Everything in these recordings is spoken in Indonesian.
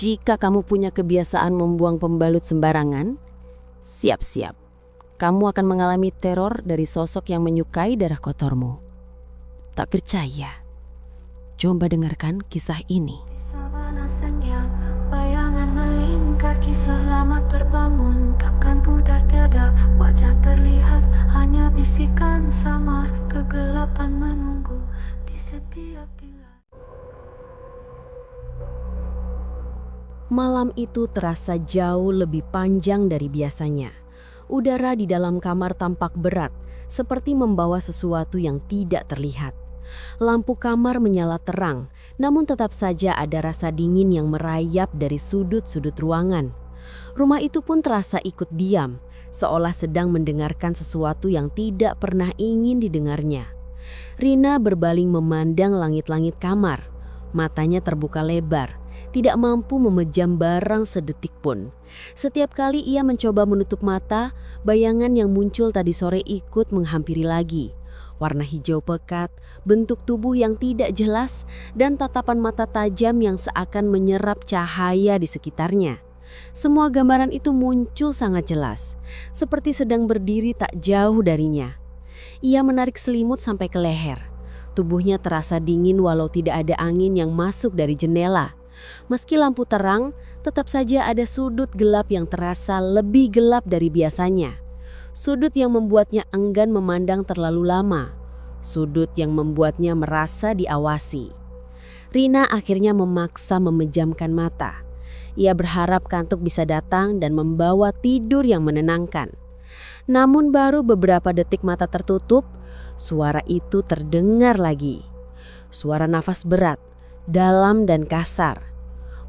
Jika kamu punya kebiasaan membuang pembalut sembarangan, siap-siap. Kamu akan mengalami teror dari sosok yang menyukai darah kotormu. Tak percaya? Coba dengarkan kisah ini. Di sabana senyap, bayangan melingkar, kisah lama terbangun, takkan pudar tiada, wajah terlihat, hanya bisikan samar, kegelapan menunggu di setiap pilar. Malam itu terasa jauh lebih panjang dari biasanya. Udara di dalam kamar tampak berat, seperti membawa sesuatu yang tidak terlihat. Lampu kamar menyala terang, namun tetap saja ada rasa dingin yang merayap dari sudut-sudut ruangan. Rumah itu pun terasa ikut diam, seolah sedang mendengarkan sesuatu yang tidak pernah ingin didengarnya. Rina berbaling memandang langit-langit kamar. Matanya terbuka lebar, tidak mampu memejam barang sedetik pun. Setiap kali ia mencoba menutup mata, bayangan yang muncul tadi sore ikut menghampiri lagi. Warna hijau pekat, bentuk tubuh yang tidak jelas, dan tatapan mata tajam yang seakan menyerap cahaya di sekitarnya. Semua gambaran itu muncul sangat jelas, seperti sedang berdiri tak jauh darinya. Ia menarik selimut sampai ke leher. Tubuhnya terasa dingin walau tidak ada angin yang masuk dari jendela. Meski lampu terang, tetap saja ada sudut gelap yang terasa lebih gelap dari biasanya. Sudut yang membuatnya enggan memandang terlalu lama. Sudut yang membuatnya merasa diawasi. Rina akhirnya memaksa memejamkan mata. Ia berharap kantuk bisa datang dan membawa tidur yang menenangkan. Namun baru beberapa detik mata tertutup, suara itu terdengar lagi. Suara nafas berat, dalam dan kasar.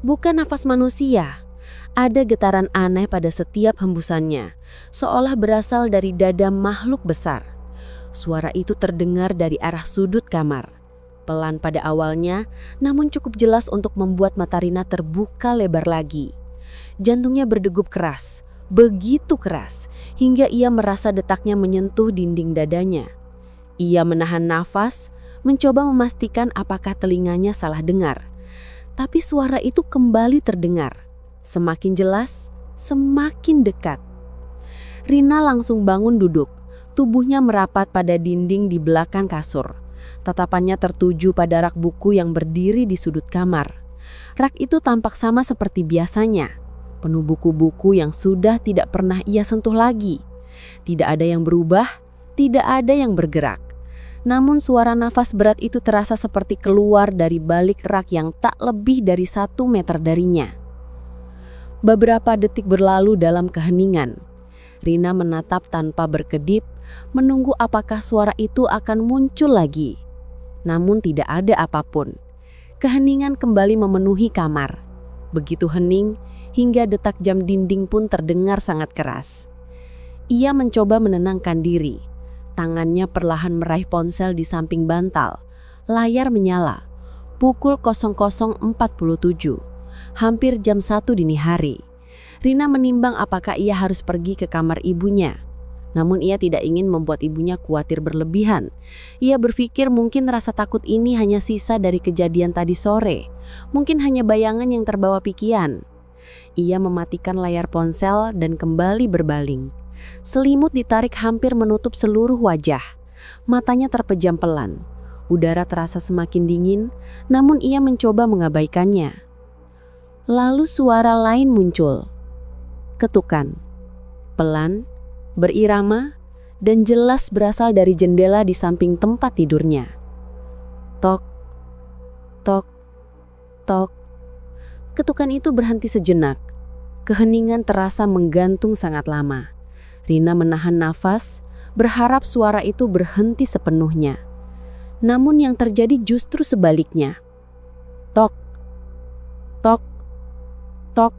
Bukan nafas manusia. Ada getaran aneh pada setiap hembusannya, seolah berasal dari dada makhluk besar. Suara itu terdengar dari arah sudut kamar. Pelan pada awalnya, namun cukup jelas untuk membuat mata Rina terbuka lebar lagi. Jantungnya berdegup keras, begitu keras, hingga ia merasa detaknya menyentuh dinding dadanya. Ia menahan nafas, mencoba memastikan apakah telinganya salah dengar. Tapi suara itu kembali terdengar. Semakin jelas, semakin dekat. Rina langsung bangun duduk. Tubuhnya merapat pada dinding di belakang kasur. Tatapannya tertuju pada rak buku yang berdiri di sudut kamar. Rak itu tampak sama seperti biasanya. Penuh buku-buku yang sudah tidak pernah ia sentuh lagi. Tidak ada yang berubah, tidak ada yang bergerak. Namun suara nafas berat itu terasa seperti keluar dari balik rak yang tak lebih dari 1 meter darinya. Beberapa detik berlalu dalam keheningan. Rina menatap tanpa berkedip, menunggu apakah suara itu akan muncul lagi. Namun tidak ada apapun. Keheningan kembali memenuhi kamar. Begitu hening, hingga detak jam dinding pun terdengar sangat keras. Ia mencoba menenangkan diri. Tangannya perlahan meraih ponsel di samping bantal. Layar menyala. Pukul 00.47. Hampir jam 1 dini hari. Rina menimbang apakah ia harus pergi ke kamar ibunya. Namun ia tidak ingin membuat ibunya khawatir berlebihan. Ia berpikir mungkin rasa takut ini hanya sisa dari kejadian tadi sore. Mungkin hanya bayangan yang terbawa pikiran. Ia mematikan layar ponsel dan kembali berbaling. Selimut ditarik hampir menutup seluruh wajah. Matanya terpejam pelan. Udara terasa semakin dingin, namun ia mencoba mengabaikannya. Lalu suara lain muncul. Ketukan. Pelan, berirama, dan jelas berasal dari jendela di samping tempat tidurnya. Tok, tok, tok. Ketukan itu berhenti sejenak. Keheningan terasa menggantung sangat lama. Rina menahan nafas, berharap suara itu berhenti sepenuhnya. Namun yang terjadi justru sebaliknya. Tok, tok, tok.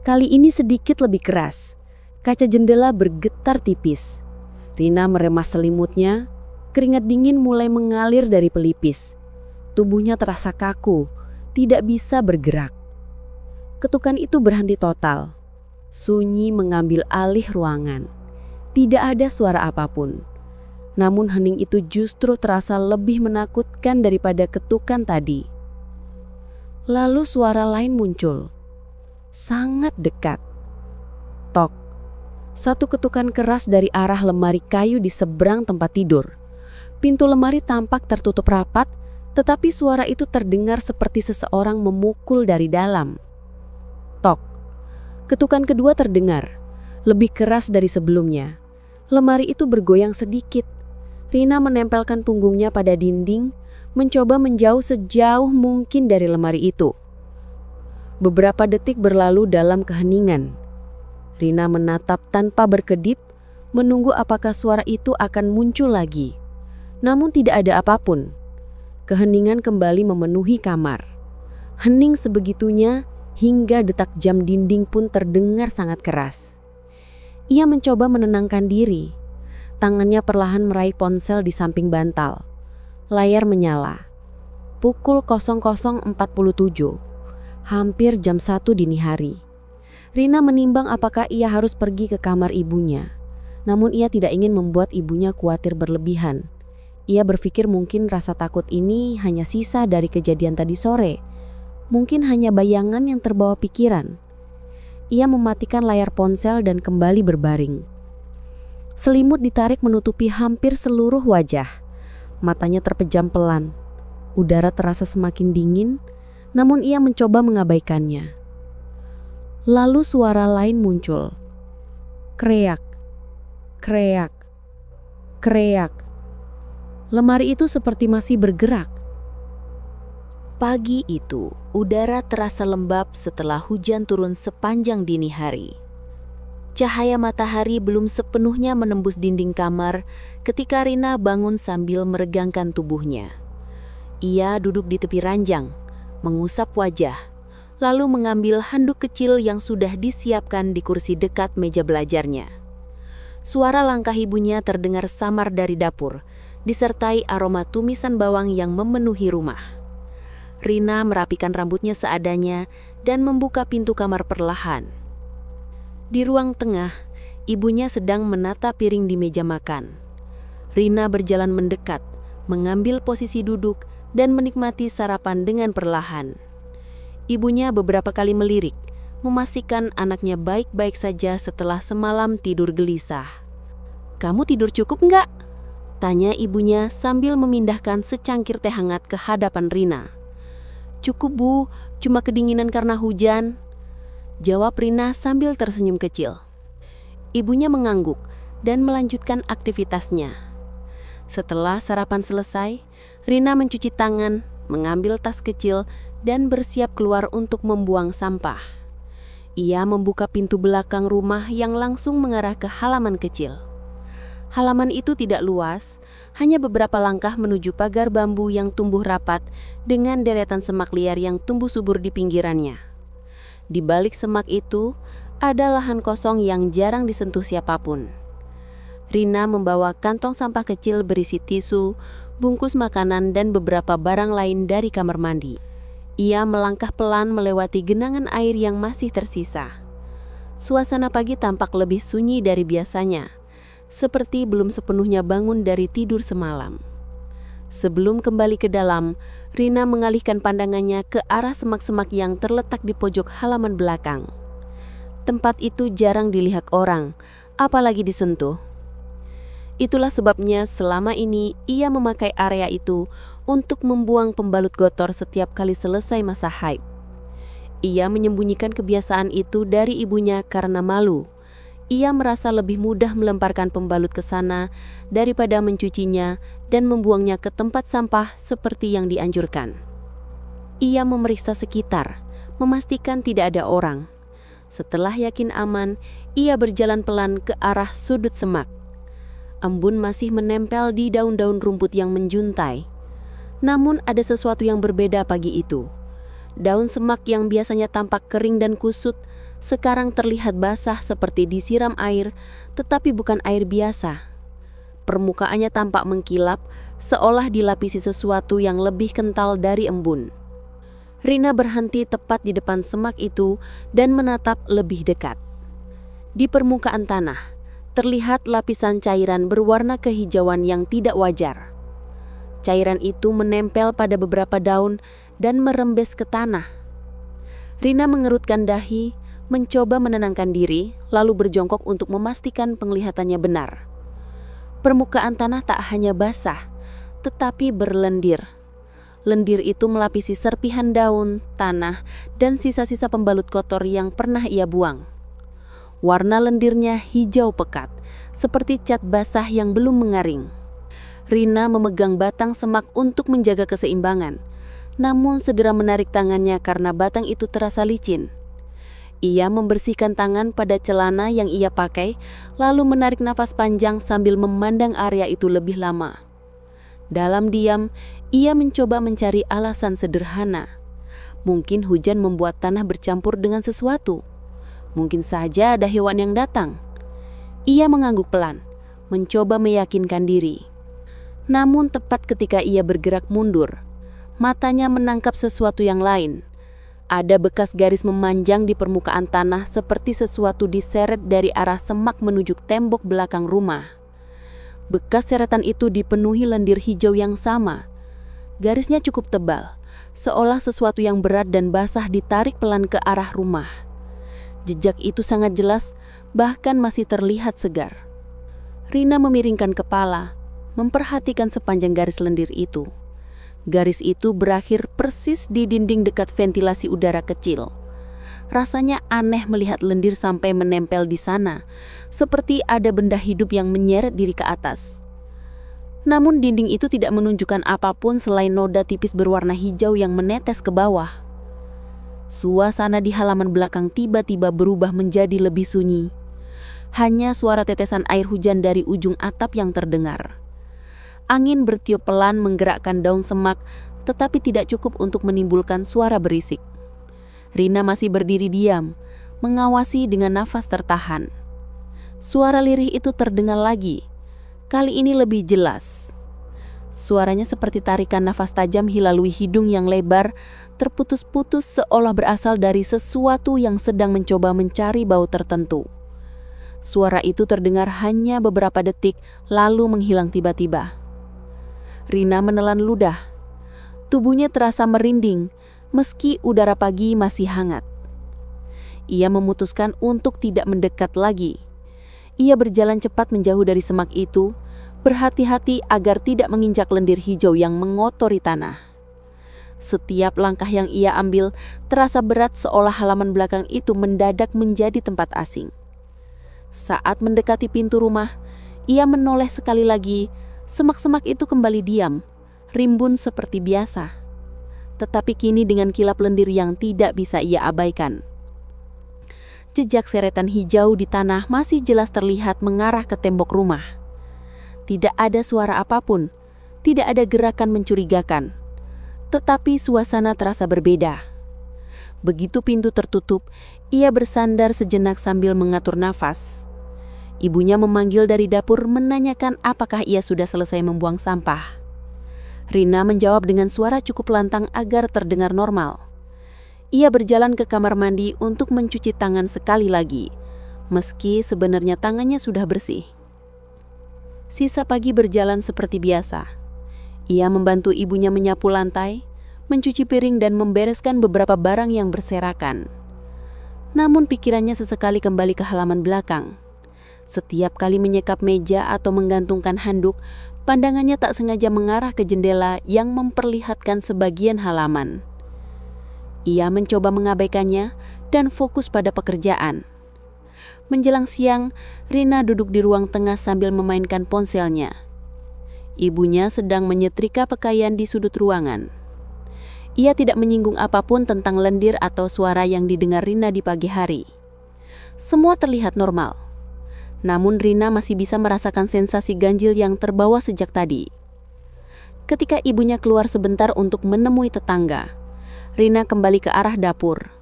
Kali ini sedikit lebih keras. Kaca jendela bergetar tipis. Rina meremas selimutnya, keringat dingin mulai mengalir dari pelipis. Tubuhnya terasa kaku, tidak bisa bergerak. Ketukan itu berhenti total. Sunyi mengambil alih ruangan. Tidak ada suara apapun. Namun hening itu justru terasa lebih menakutkan daripada ketukan tadi. Lalu suara lain muncul, sangat dekat. Tok. Satu ketukan keras dari arah lemari kayu di seberang tempat tidur. Pintu lemari tampak tertutup rapat, tetapi suara itu terdengar seperti seseorang memukul dari dalam. Tok. Ketukan kedua terdengar, lebih keras dari sebelumnya. Lemari itu bergoyang sedikit. Rina menempelkan punggungnya pada dinding, mencoba menjauh sejauh mungkin dari lemari itu. Beberapa detik berlalu dalam keheningan. Rina menatap tanpa berkedip, menunggu apakah suara itu akan muncul lagi. Namun tidak ada apapun. Keheningan kembali memenuhi kamar. Hening sebegitunya hingga detak jam dinding pun terdengar sangat keras. Ia mencoba menenangkan diri. Tangannya perlahan meraih ponsel di samping bantal. Layar menyala. Pukul 00.47. Hampir jam 1 dini hari. Rina menimbang apakah ia harus pergi ke kamar ibunya. Namun ia tidak ingin membuat ibunya khawatir berlebihan. Ia berpikir mungkin rasa takut ini hanya sisa dari kejadian tadi sore. Mungkin hanya bayangan yang terbawa pikiran. Ia mematikan layar ponsel dan kembali berbaring. Selimut ditarik menutupi hampir seluruh wajah. Matanya terpejam pelan. Udara terasa semakin dingin, namun ia mencoba mengabaikannya. Lalu suara lain muncul. Kreak, kreak, kreak. Lemari itu seperti masih bergerak. Pagi itu, udara terasa lembab setelah hujan turun sepanjang dini hari. Cahaya matahari belum sepenuhnya menembus dinding kamar ketika Rina bangun sambil meregangkan tubuhnya. Ia duduk di tepi ranjang, mengusap wajah, lalu mengambil handuk kecil yang sudah disiapkan di kursi dekat meja belajarnya. Suara langkah ibunya terdengar samar dari dapur, disertai aroma tumisan bawang yang memenuhi rumah. Rina merapikan rambutnya seadanya dan membuka pintu kamar perlahan. Di ruang tengah, ibunya sedang menata piring di meja makan. Rina berjalan mendekat, mengambil posisi duduk dan menikmati sarapan dengan perlahan. Ibunya beberapa kali melirik, memastikan anaknya baik-baik saja setelah semalam tidur gelisah. "Kamu tidur cukup enggak?" tanya ibunya sambil memindahkan secangkir teh hangat ke hadapan Rina. "Cukup, Bu, cuma kedinginan karena hujan," jawab Rina sambil tersenyum kecil. Ibunya mengangguk dan melanjutkan aktivitasnya. Setelah sarapan selesai, Rina mencuci tangan, mengambil tas kecil, dan bersiap keluar untuk membuang sampah. Ia membuka pintu belakang rumah yang langsung mengarah ke halaman kecil. Halaman itu tidak luas, hanya beberapa langkah menuju pagar bambu yang tumbuh rapat dengan deretan semak liar yang tumbuh subur di pinggirannya. Di balik semak itu, ada lahan kosong yang jarang disentuh siapapun. Rina membawa kantong sampah kecil berisi tisu, bungkus makanan, dan beberapa barang lain dari kamar mandi. Ia melangkah pelan melewati genangan air yang masih tersisa. Suasana pagi tampak lebih sunyi dari biasanya, seperti belum sepenuhnya bangun dari tidur semalam. Sebelum kembali ke dalam, Rina mengalihkan pandangannya ke arah semak-semak yang terletak di pojok halaman belakang. Tempat itu jarang dilihat orang, apalagi disentuh. Itulah sebabnya selama ini ia memakai area itu untuk membuang pembalut kotor setiap kali selesai masa haid. Ia menyembunyikan kebiasaan itu dari ibunya karena malu. Ia merasa lebih mudah melemparkan pembalut ke sana daripada mencucinya dan membuangnya ke tempat sampah seperti yang dianjurkan. Ia memeriksa sekitar, memastikan tidak ada orang. Setelah yakin aman, ia berjalan pelan ke arah sudut semak. Embun masih menempel di daun-daun rumput yang menjuntai. Namun ada sesuatu yang berbeda pagi itu. Daun semak yang biasanya tampak kering dan kusut, sekarang terlihat basah seperti disiram air, tetapi bukan air biasa. Permukaannya tampak mengkilap, seolah dilapisi sesuatu yang lebih kental dari embun. Rina berhenti tepat di depan semak itu dan menatap lebih dekat. Di permukaan tanah, terlihat lapisan cairan berwarna kehijauan yang tidak wajar. Cairan itu menempel pada beberapa daun dan merembes ke tanah. Rina mengerutkan dahi, mencoba menenangkan diri, lalu berjongkok untuk memastikan penglihatannya benar. Permukaan tanah tak hanya basah, tetapi berlendir. Lendir itu melapisi serpihan daun, tanah, dan sisa-sisa pembalut kotor yang pernah ia buang. Warna lendirnya hijau pekat, seperti cat basah yang belum mengaring. Rina memegang batang semak untuk menjaga keseimbangan, namun segera menarik tangannya karena batang itu terasa licin. Ia membersihkan tangan pada celana yang ia pakai, lalu menarik nafas panjang sambil memandang area itu lebih lama. Dalam diam, ia mencoba mencari alasan sederhana. Mungkin hujan membuat tanah bercampur dengan sesuatu. Mungkin saja ada hewan yang datang. Ia mengangguk pelan, mencoba meyakinkan diri. Namun tepat ketika ia bergerak mundur, matanya menangkap sesuatu yang lain. Ada bekas garis memanjang di permukaan tanah seperti sesuatu diseret dari arah semak menuju tembok belakang rumah. Bekas seretan itu dipenuhi lendir hijau yang sama. Garisnya cukup tebal, seolah sesuatu yang berat dan basah ditarik pelan ke arah rumah. Jejak itu sangat jelas, bahkan masih terlihat segar. Rina memiringkan kepala, memperhatikan sepanjang garis lendir itu. Garis itu berakhir persis di dinding dekat ventilasi udara kecil. Rasanya aneh melihat lendir sampai menempel di sana, seperti ada benda hidup yang menyeret diri ke atas. Namun dinding itu tidak menunjukkan apapun selain noda tipis berwarna hijau yang menetes ke bawah. Suasana di halaman belakang tiba-tiba berubah menjadi lebih sunyi. Hanya suara tetesan air hujan dari ujung atap yang terdengar. Angin bertiup pelan menggerakkan daun semak, tetapi tidak cukup untuk menimbulkan suara berisik. Rina masih berdiri diam, mengawasi dengan nafas tertahan. Suara lirih itu terdengar lagi, kali ini lebih jelas. Suaranya seperti tarikan nafas tajam melalui hidung yang lebar, terputus-putus seolah berasal dari sesuatu yang sedang mencoba mencari bau tertentu. Suara itu terdengar hanya beberapa detik, lalu menghilang tiba-tiba. Rina menelan ludah. Tubuhnya terasa merinding, meski udara pagi masih hangat. Ia memutuskan untuk tidak mendekat lagi. Ia berjalan cepat menjauh dari semak itu, berhati-hati agar tidak menginjak lendir hijau yang mengotori tanah. Setiap langkah yang ia ambil terasa berat seolah halaman belakang itu mendadak menjadi tempat asing. Saat mendekati pintu rumah, ia menoleh sekali lagi. Semak-semak itu kembali diam, rimbun seperti biasa. Tetapi kini dengan kilap lendir yang tidak bisa ia abaikan. Jejak seretan hijau di tanah masih jelas terlihat mengarah ke tembok rumah. Tidak ada suara apapun, tidak ada gerakan mencurigakan. Tetapi suasana terasa berbeda. Begitu pintu tertutup, ia bersandar sejenak sambil mengatur nafas. Ibunya memanggil dari dapur menanyakan apakah ia sudah selesai membuang sampah. Rina menjawab dengan suara cukup lantang agar terdengar normal. Ia berjalan ke kamar mandi untuk mencuci tangan sekali lagi, meski sebenarnya tangannya sudah bersih. Sisa pagi berjalan seperti biasa. Ia membantu ibunya menyapu lantai, mencuci piring dan membereskan beberapa barang yang berserakan. Namun pikirannya sesekali kembali ke halaman belakang. Setiap kali menyekap meja atau menggantungkan handuk, pandangannya tak sengaja mengarah ke jendela yang memperlihatkan sebagian halaman. Ia mencoba mengabaikannya dan fokus pada pekerjaan. Menjelang siang, Rina duduk di ruang tengah sambil memainkan ponselnya. Ibunya sedang menyetrika pakaian di sudut ruangan. Ia tidak menyinggung apapun tentang lendir atau suara yang didengar Rina di pagi hari. Semua terlihat normal. Namun Rina masih bisa merasakan sensasi ganjil yang terbawa sejak tadi. Ketika ibunya keluar sebentar untuk menemui tetangga, Rina kembali ke arah dapur.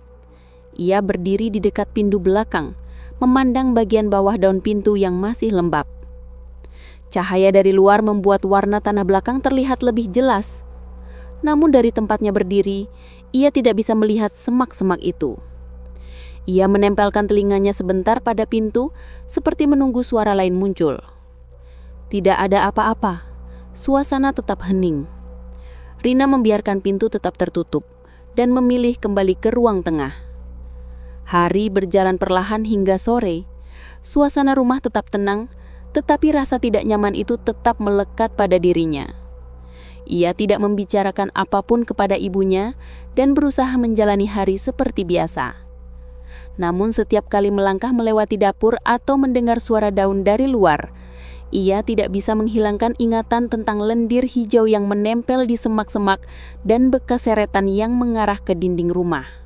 Ia berdiri di dekat pintu belakang, memandang bagian bawah daun pintu yang masih lembab. Cahaya dari luar membuat warna tanah belakang terlihat lebih jelas. Namun dari tempatnya berdiri, ia tidak bisa melihat semak-semak itu. Ia menempelkan telinganya sebentar pada pintu, seperti menunggu suara lain muncul. Tidak ada apa-apa, suasana tetap hening. Rina membiarkan pintu tetap tertutup, dan memilih kembali ke ruang tengah. Hari berjalan perlahan hingga sore. Suasana rumah tetap tenang, tetapi rasa tidak nyaman itu tetap melekat pada dirinya. Ia tidak membicarakan apapun kepada ibunya dan berusaha menjalani hari seperti biasa. Namun setiap kali melangkah melewati dapur atau mendengar suara daun dari luar, ia tidak bisa menghilangkan ingatan tentang lendir hijau yang menempel di semak-semak dan bekas seretan yang mengarah ke dinding rumah.